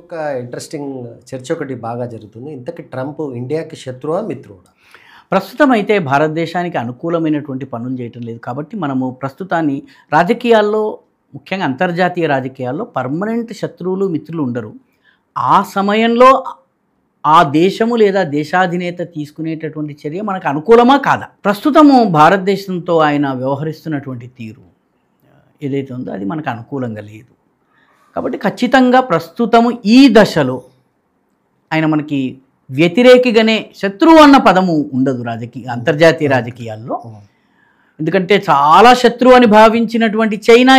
ఇంకొక ఇంట్రెస్టింగ్ చర్చ ఒకటి బాగా జరుగుతుంది. ఇంతకీ ట్రంప్ ఇండియాకి శత్రువా? మిత్రుడా? ప్రస్తుతం అయితే భారతదేశానికి అనుకూలమైనటువంటి పనులు చేయటం లేదు. కాబట్టి మనము ప్రస్తుతాన్ని రాజకీయాల్లో, ముఖ్యంగా అంతర్జాతీయ రాజకీయాల్లో పర్మనెంట్ శత్రువులు, మిత్రులు ఉండరు. ఆ సమయంలో ఆ దేశము లేదా దేశాధినేత తీసుకునేటటువంటి చర్య మనకు అనుకూలమా కాదా? ప్రస్తుతము భారతదేశంతో ఆయన వ్యవహరిస్తున్నటువంటి తీరు ఏదైతే ఉందో అది మనకు అనుకూలంగా లేదు. కాబట్టి ఖచ్చితంగా ప్రస్తుతము ఈ దశలో ఆయన మనకి వ్యతిరేకిగానే, శత్రువు అన్న పదము ఉండదు అంతర్జాతీయ రాజకీయాల్లో. ఎందుకంటే చాలా శత్రువు అని భావించినటువంటి చైనా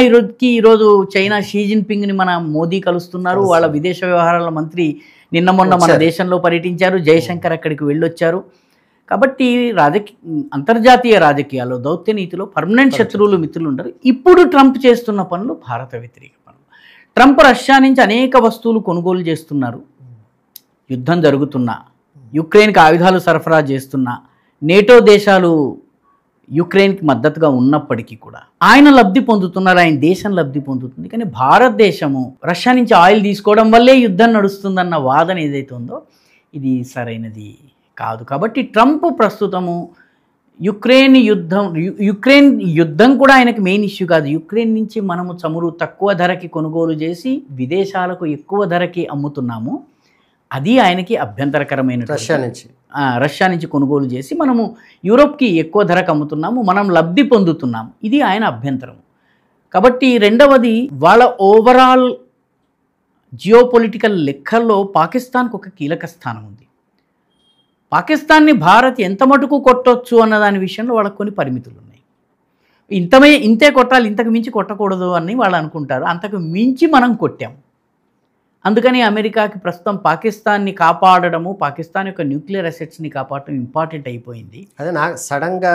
ఈరోజు చైనా షీ జిన్పింగ్ని మన మోదీ కలుస్తున్నారు. వాళ్ళ విదేశ వ్యవహారాల మంత్రి నిన్న మొన్న మన దేశంలో పర్యటించారు. జయశంకర్ అక్కడికి వెళ్ళొచ్చారు. కాబట్టి అంతర్జాతీయ రాజకీయాల్లో, దౌత్య నీతిలో పర్మనెంట్ శత్రువులు, మిత్రులు ఉండరు. ఇప్పుడు ట్రంప్ చేస్తున్న పనులు భారత వ్యతిరేక పనులు. ట్రంప్ రష్యా నుంచి అనేక వస్తువులు కొనుగోలు చేస్తున్నారు. యుద్ధం జరుగుతున్నా, యుక్రెయిన్కి ఆయుధాలు సరఫరా చేస్తున్నా, నేటో దేశాలు యుక్రెయిన్కి మద్దతుగా ఉన్నప్పటికీ కూడా ఆయన లబ్ధి పొందుతున్నారు, ఆయన దేశం లబ్ధి పొందుతుంది. కానీ భారతదేశము రష్యా నుంచి ఆయిల్ తీసుకోవడం వల్లే యుద్ధం నడుస్తుందన్న వాదన ఏదైతే ఉందో ఇది సరైనది కాదు. కాబట్టి ట్రంప్ ప్రస్తుతము యుక్రెయిన్ యుద్ధం కూడా ఆయనకు మెయిన్ ఇష్యూ కాదు. యుక్రెయిన్ నుంచి మనము చమురు తక్కువ ధరకి కొనుగోలు చేసి విదేశాలకు ఎక్కువ ధరకి అమ్ముతున్నాము. అది ఆయనకి అభ్యంతరకరమైన. రష్యా నుంచి కొనుగోలు చేసి మనము యూరోప్కి ఎక్కువ ధరకు అమ్ముతున్నాము, మనం లబ్ధి పొందుతున్నాము. ఇది ఆయన అభ్యంతరం. కాబట్టి రెండవది, వాళ్ళ ఓవరాల్ జియోపొలిటికల్ లెక్కల్లో పాకిస్తాన్కి ఒక కీలక స్థానం ఉంది. పాకిస్తాన్ని భారత్ ఎంత మటుకు కొట్టొచ్చు అన్న దాని విషయంలో వాళ్ళకు కొన్ని పరిమితులు ఉన్నాయి. ఇంతే కొట్టాలి, ఇంతకు మించి కొట్టకూడదు అని వాళ్ళు అనుకుంటారు. అంతకు మించి మనం కొట్టాము. అందుకని అమెరికాకి ప్రస్తుతం పాకిస్తాన్ని కాపాడడము, పాకిస్తాన్ యొక్క న్యూక్లియర్ అసెట్స్ని కాపాడటం ఇంపార్టెంట్ అయిపోయింది. అదే సడన్గా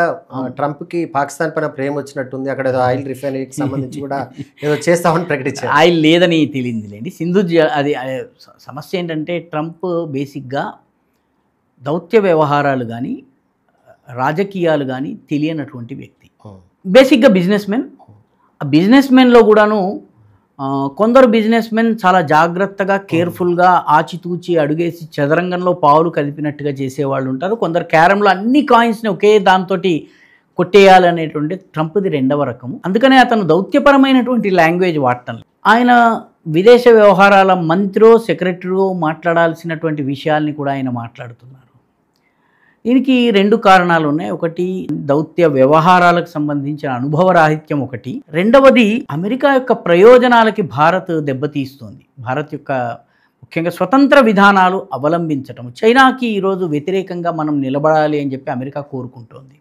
ట్రంప్కి పాకిస్తాన్ పైన ప్రేమ వచ్చినట్టుంది. అక్కడ ఏదో ఆయిల్ రిఫైనరీకి సంబంధించి కూడా ఏదో చేస్తామని ప్రకటించారు. ఆయిల్ లేదని తెలియదులేండి. అది సమస్య ఏంటంటే ట్రంప్ బేసిక్గా దౌత్య వ్యవహారాలు కానీ రాజకీయాలు కానీ తెలియనటువంటి వ్యక్తి. బేసిక్గా బిజినెస్ మెన్లో కూడాను కొందరు బిజినెస్ మెన్ చాలా జాగ్రత్తగా, కేర్ఫుల్గా, ఆచితూచి అడుగేసి చదరంగంలో పావులు కదిపినట్టుగా చేసేవాళ్ళు ఉంటారు. కొందరు క్యారంలో అన్ని కాయిన్స్ని ఒకే దాంతో కొట్టేయాలనేటువంటి ట్రంప్ది రెండవ రకము. అందుకనే అతను దౌత్యపరమైనటువంటి లాంగ్వేజ్ వాడటం. ఆయన విదేశ వ్యవహారాల మంత్రో, సెక్రటరీో మాట్లాడాల్సినటువంటి విషయాల్ని కూడా ఆయన మాట్లాడుతున్నారు. దీనికి రెండు కారణాలు ఉన్నాయి. ఒకటి, దౌత్య వ్యవహారాలకు సంబంధించిన అనుభవరాహిత్యం ఒకటి. రెండవది, అమెరికా యొక్క ప్రయోజనాలకి భారత్ దెబ్బతీస్తుంది. భారత్ యొక్క ముఖ్యంగా స్వతంత్ర విధానాలు అవలంబించటం. చైనాకి ఈరోజు వ్యతిరేకంగా మనం నిలబడాలి అని చెప్పి అమెరికా కోరుకుంటోంది.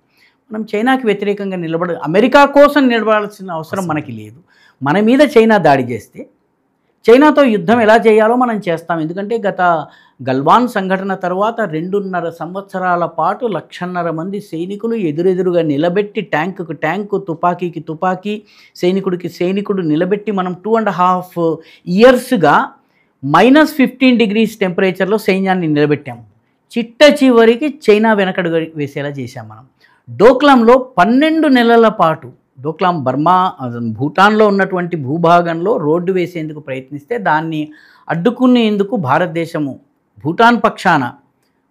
మనం చైనాకి వ్యతిరేకంగా అమెరికా కోసం నిలబడాల్సిన అవసరం మనకి లేదు. మన మీద చైనా దాడి చేస్తే చైనాతో యుద్ధం ఎలా చేయాలో మనం చేస్తాం. ఎందుకంటే గత గల్వాన్ సంఘటన తర్వాత 2.5 సంవత్సరాల పాటు 1,500,000 మంది సైనికులు ఎదురెదురుగా నిలబెట్టి, ట్యాంకుకు ట్యాంకు, తుపాకీకి తుపాకీ, సైనికుడికి సైనికుడు నిలబెట్టి మనం 2.5 ఇయర్స్గా -15 degrees టెంపరేచర్లో సైన్యాన్ని నిలబెట్టాము. చిట్ట చివరికి చైనా వెనకడు వేసేలా చేశాం మనం. డోక్లాంలో 12 నెలల పాటు, డోక్లాం భూటాన్లో ఉన్నటువంటి భూభాగంలో రోడ్డు వేసేందుకు ప్రయత్నిస్తే దాన్ని అడ్డుకునేందుకు భారతదేశము భూటాన్ పక్షాన,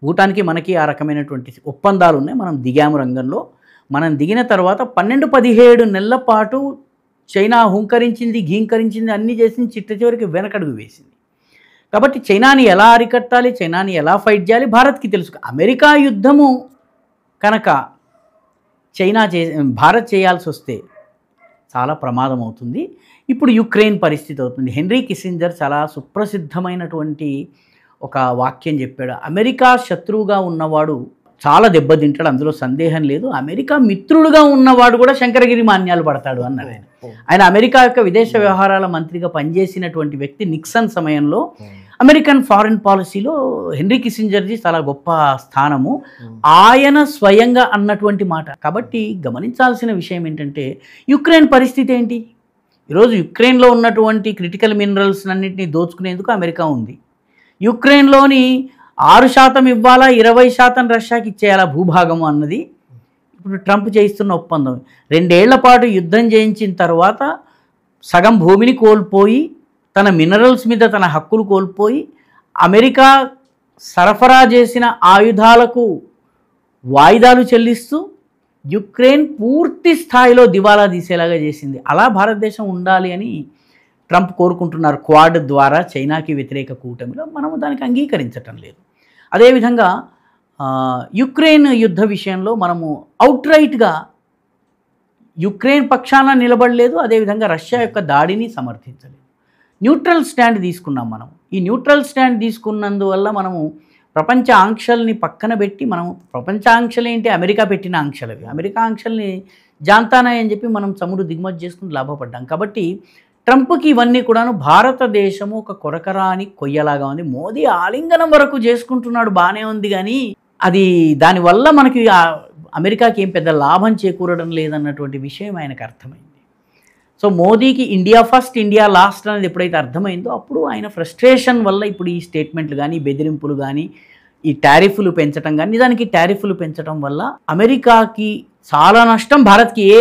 భూటాన్కి మనకి ఆ రకమైనటువంటి ఒప్పందాలు ఉన్నాయి. మనం దిగాము రంగంలో. మనం దిగిన తర్వాత 12-17 నెలల పాటు చైనా హుంకరించింది, ఘీంకరించింది, అన్నీ చేసింది, చిట్ట చివరికి వెనకడుగు వేసింది. కాబట్టి చైనాని ఎలా అరికట్టాలి, చైనాని ఎలా ఫైట్ చేయాలి భారత్కి తెలుసు. అమెరికా యుద్ధము కనుక భారత్ చేయాల్సి వస్తే చాలా ప్రమాదం అవుతుంది. ఇప్పుడు యుక్రెయిన్ పరిస్థితి అవుతుంది. హెన్రీ కిస్సింజర్ చాలా సుప్రసిద్ధమైనటువంటి ఒక వాక్యం చెప్పాడు. అమెరికా శత్రువుగా ఉన్నవాడు చాలా దెబ్బతింటాడు, అందులో సందేహం లేదు. అమెరికా మిత్రుడుగా ఉన్నవాడు కూడా శంకరగిరి మాన్యాలు పడతాడు అన్నాడు ఆయన. ఆయన అమెరికా యొక్క విదేశ వ్యవహారాల మంత్రిగా పనిచేసినటువంటి వ్యక్తి. నిక్సన్ సమయంలో అమెరికన్ ఫారిన్ పాలసీలో హెన్రీ కిస్సింజర్ది చాలా గొప్ప స్థానము. ఆయన స్వయంగా అన్నటువంటి మాట. కాబట్టి గమనించాల్సిన విషయం ఏంటంటే యుక్రెయిన్ పరిస్థితి ఏంటి? ఈరోజు యుక్రెయిన్లో ఉన్నటువంటి క్రిటికల్ మినరల్స్ అన్నింటినీ దోచుకునేందుకు అమెరికా ఉంది. యుక్రెయిన్లోని 6% ఇవ్వాలా, 20% రష్యాకి ఇచ్చేయాలా భూభాగము అన్నది ఇప్పుడు ట్రంప్ చేయిస్తున్న ఒప్పందం. 2 ఏళ్ల పాటు యుద్ధం చేయించిన తర్వాత సగం భూమిని కోల్పోయి తన మినరల్స్ మీద తన హక్కులు కోల్పోయి అమెరికా సరఫరా చేసిన ఆయుధాలకు వాయిదాలు చెల్లిస్తూ యుక్రెయిన్ పూర్తి స్థాయిలో దివాలా తీసేలాగా చేసింది. అలా భారతదేశం ఉండాలి అని ట్రంప్ కోరుకుంటున్నారు. క్వాడ్ ద్వారా చైనాకి వ్యతిరేక కూటమిలో మనము దానికి అంగీకరించటం లేదు. అదేవిధంగా యుక్రెయిన్ యుద్ధ విషయంలో మనము అవుట్రైట్గా యుక్రెయిన్ పక్షాన నిలబడలేదు, అదేవిధంగా రష్యా యొక్క దాడిని సమర్థించలేదు. న్యూట్రల్ స్టాండ్ తీసుకున్నాం మనం. ఈ న్యూట్రల్ స్టాండ్ తీసుకున్నందువల్ల మనము ప్రపంచ ఆంక్షల్ని పక్కన పెట్టి, మనం ప్రపంచ ఆంక్షలు ఏంటి, అమెరికా పెట్టిన ఆంక్షలు అవి, అమెరికా ఆంక్షల్ని జాంతానాయి అని చెప్పి మనం చమురు దిగుమతి చేసుకుని లాభపడ్డాం. కాబట్టి ట్రంప్కి ఇవన్నీ కూడాను భారతదేశము ఒక కొరకరాని కొయ్యలాగా ఉంది. మోదీ ఆలింగనం వరకు చేసుకుంటున్నాడు, బాగానే ఉంది, కానీ అది దానివల్ల మనకి అమెరికాకి ఏం పెద్ద లాభం చేకూరడం లేదన్నటువంటి విషయం ఆయనకు అర్థమైంది. సో మోదీకి ఇండియా ఫస్ట్ ఇండియా లాస్ట్ అనేది ఎప్పుడైతే అర్థమైందో అప్పుడు ఆయన ఫ్రస్ట్రేషన్ వల్ల ఇప్పుడు ఈ స్టేట్మెంట్లు కానీ, బెదిరింపులు కానీ, ఈ టారిఫ్లు పెంచడం కానీ, నిజానికి టారిఫ్లు పెంచడం వల్ల అమెరికాకి చాలా నష్టం, భారత్కి ఏ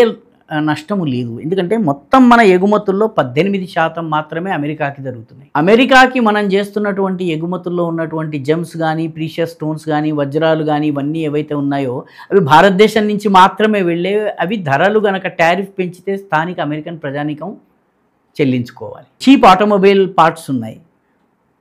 నష్టము లేదు. ఎందుకంటే మొత్తం మన ఎగుమతుల్లో 18% మాత్రమే అమెరికాకి జరుగుతున్నాయి. అమెరికాకి మనం చేస్తున్నటువంటి ఎగుమతుల్లో ఉన్నటువంటి జెమ్స్ కానీ, ప్రీషియస్ స్టోన్స్ కానీ, వజ్రాలు కానీ, ఇవన్నీ ఏవైతే ఉన్నాయో అవి భారతదేశం నుంచి మాత్రమే వెళ్ళే. అవి ధరలు కనుక టారిఫ్ పెంచితే స్థానిక అమెరికన్ ప్రజానీకం చెల్లించుకోవాలి. చీప్ ఆటోమొబైల్ పార్ట్స్ ఉన్నాయి,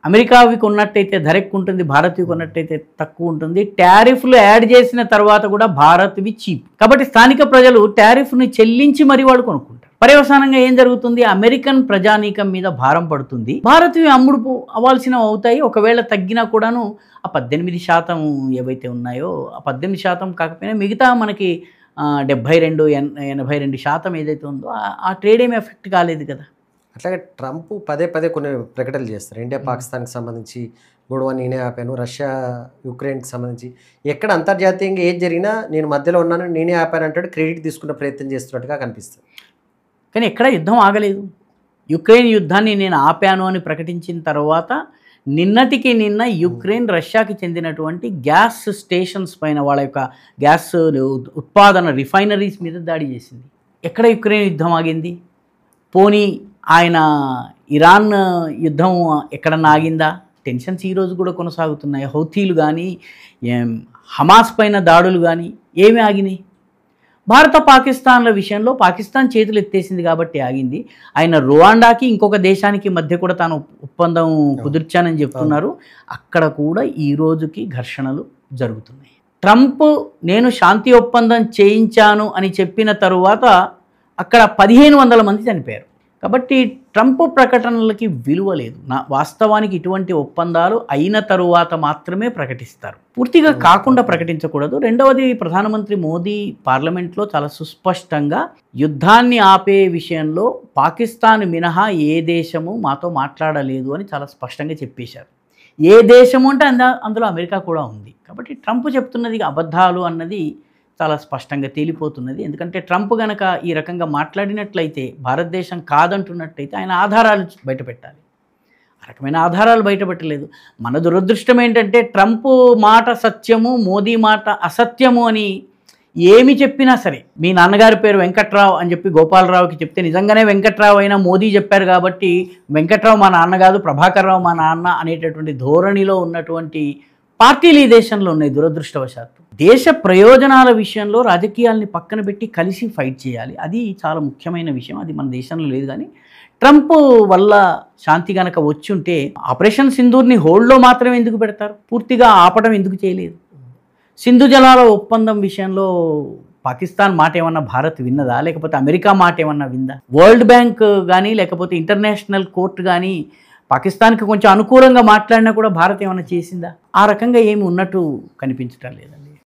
అమెరికావి కొన్నట్టయితే ధర ఎక్కువ ఉంటుంది, భారత్వి కొన్నట్టయితే తక్కువ ఉంటుంది. టారిఫ్లు యాడ్ చేసిన తర్వాత కూడా భారత్వి చీప్. కాబట్టి స్థానిక ప్రజలు టారిఫ్ని చెల్లించి మరీ వాళ్ళు కొనుక్కుంటారు. పర్యవసానంగా ఏం జరుగుతుంది, అమెరికన్ ప్రజానీకం మీద భారం పడుతుంది, భారత్వి అమ్ముడు అవ్వాల్సినవి అవుతాయి. ఒకవేళ తగ్గినా కూడాను ఆ 18% ఏవైతే ఉన్నాయో ఆ 18% కాకపోయినా మిగతా మనకి 72-82% ఏదైతే ఉందో ఆ ట్రేడ్ ఏమి ఎఫెక్ట్ కాలేదు కదా. అట్లాగే ట్రంప్ పదే పదే కొన్ని ప్రకటనలు చేస్తారు. ఇండియా పాకిస్తాన్కి సంబంధించి గొడవ నేనే ఆపాను, రష్యా యుక్రెయిన్కి సంబంధించి ఎక్కడ అంతర్జాతీయంగా ఏది జరిగినా నేను మధ్యలో ఉన్నాను, నేనే ఆపాను అంటాడు, క్రెడిట్ తీసుకున్న ప్రయత్నం చేస్తున్నట్టుగా కనిపిస్తుంది. కానీ ఎక్కడ యుద్ధం ఆగలేదు. యుక్రెయిన్ యుద్ధాన్ని నేను ఆపాను అని ప్రకటించిన తర్వాత నిన్నటికి నిన్న యుక్రెయిన్ రష్యాకి చెందినటువంటి గ్యాస్ స్టేషన్స్ పైన, వాళ్ళ యొక్క గ్యాస్ ఉత్పాదన రిఫైనరీస్ మీద దాడి చేసింది. ఎక్కడ యుక్రెయిన్ యుద్ధం ఆగింది? పోనీ ఆయన ఇరాన్ యుద్ధం ఎక్కడన్నా ఆగిందా? టెన్షన్స్ ఈరోజు కూడా కొనసాగుతున్నాయి. హౌతీలు కానీ, హమాస్ పైన దాడులు కానీ ఏమి ఆగినాయి? భారత పాకిస్తాన్ల విషయంలో పాకిస్తాన్ చేతులు ఎత్తేసింది కాబట్టి ఆగింది. ఆయన రువాండాకి ఇంకొక దేశానికి మధ్య కూడా తాను ఒప్పందం కుదిర్చానని చెప్తున్నారు. అక్కడ కూడా ఈ రోజుకి ఘర్షణలు జరుగుతున్నాయి. ట్రంప్ నేను శాంతి ఒప్పందం చేయించాను అని చెప్పిన తరువాత అక్కడ 1500 మంది చనిపోయారు. కాబట్టి ట్రంప్ ప్రకటనలకి విలువ లేదు. వాస్తవానికి ఇటువంటి ఒప్పందాలు అయిన తరువాత మాత్రమే ప్రకటిస్తారు, పూర్తిగా కాకుండా ప్రకటించకూడదు. రెండవది, ప్రధానమంత్రి మోదీ పార్లమెంట్లో చాలా సుస్పష్టంగా యుద్ధాన్ని ఆపే విషయంలో పాకిస్తాన్ మినహా ఏ దేశము మాతో మాట్లాడలేదు అని చాలా స్పష్టంగా చెప్పేశారు. ఏ దేశము అంటే అందులో అమెరికా కూడా ఉంది. కాబట్టి ట్రంప్ చెప్తున్నది అబద్ధాలు అన్నది చాలా స్పష్టంగా తేలిపోతున్నది. ఎందుకంటే ట్రంప్ గనక ఈ రకంగా మాట్లాడినట్లయితే, భారతదేశం కాదంటున్నట్టయితే ఆయన ఆధారాలు బయటపెట్టాలి. ఆ రకమైన ఆధారాలు బయటపెట్టలేదు. మన దురదృష్టం ఏంటంటే ట్రంప్ మాట సత్యము, మోదీ మాట అసత్యము అని ఏమి చెప్పినా సరే, మీ నాన్నగారి పేరు వెంకట్రావు అని చెప్పి గోపాలరావుకి చెప్తే నిజంగానే వెంకట్రావు అయినా మోదీ చెప్పారు కాబట్టి వెంకట్రావు మా నాన్న కాదు, ప్రభాకర్ రావు మా నాన్న అనేటటువంటి ధోరణిలో ఉన్నటువంటి పార్టీలు ఈ దేశంలో ఉన్నాయి దురదృష్టవశాత్తు. దేశ ప్రయోజనాల విషయంలో రాజకీయాల్ని పక్కన పెట్టి కలిసి ఫైట్ చేయాలి. అది చాలా ముఖ్యమైన విషయం. అది మన దేశంలో లేదు. కానీ ట్రంప్ వల్ల శాంతి కనుక వచ్చి ఉంటే ఆపరేషన్ సింధూర్ని హోల్డ్లో మాత్రమే ఎందుకు పెడతారు? పూర్తిగా ఆపడం ఎందుకు చేయలేదు? సింధు జలాల ఒప్పందం విషయంలో పాకిస్తాన్ మాట ఏమన్నా భారత్ విన్నదా? లేకపోతే అమెరికా మాట ఏమన్నా విందా? వరల్డ్ బ్యాంక్ కానీ లేకపోతే ఇంటర్నేషనల్ కోర్టు కానీ పాకిస్తాన్కి కొంచెం అనుకూలంగా మాట్లాడినా కూడా భారత్ ఏమన్నా చేసిందా? ఆ రకంగా ఏమి ఉన్నట్టు కనిపించడం లేదండి.